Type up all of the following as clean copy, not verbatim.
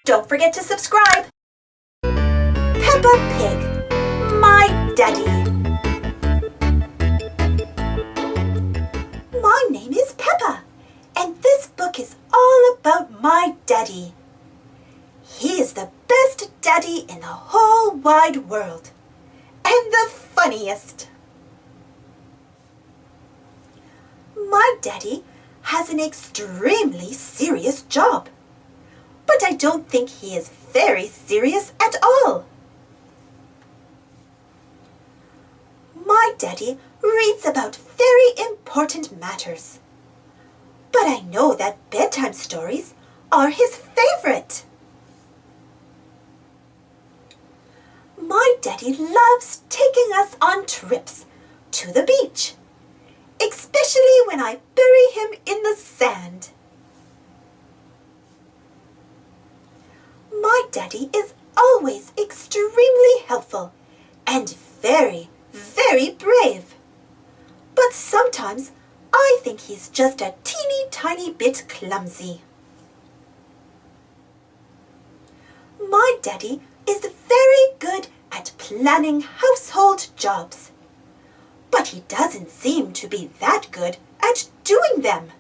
don't forget to subscribe. Peppa Pig, my daddy. My name is Peppa, and this book is all about my daddy. He is the best daddy in the whole wide world, and the funniest. My daddy has an extremely serious job, but I don't think he is very serious at all. My daddy reads about very important matters, but I know that bedtime stories are his favorite. My daddy loves taking us on trips to the beach, especially when I bury him in the sand. My daddy is always extremely helpful and very, very brave. But sometimes I think he's just a teeny tiny bit clumsy. My daddy is very good at planning household jobs, but he doesn't seem to be that good at doing them.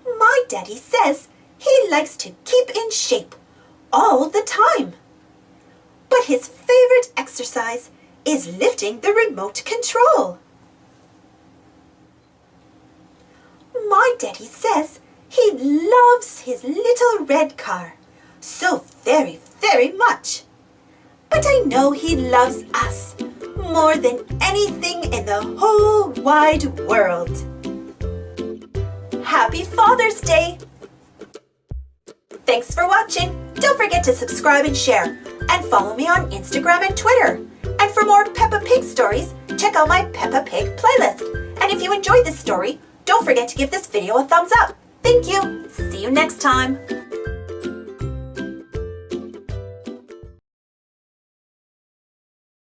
My daddy says he likes to keep in shape all the time, but his favorite exercise is lifting the remote control. My daddy says he loves his little red car so very, very much. But I know he loves us more than anything in the whole wide world. Happy Father's Day! Thanks for watching. Don't forget to subscribe and share, and follow me on Instagram and Twitter. And for more Peppa Pig stories, check out my Peppa Pig playlist. And if you enjoyed this story, don't forget to give this video a thumbs up. Thank you. See you next time.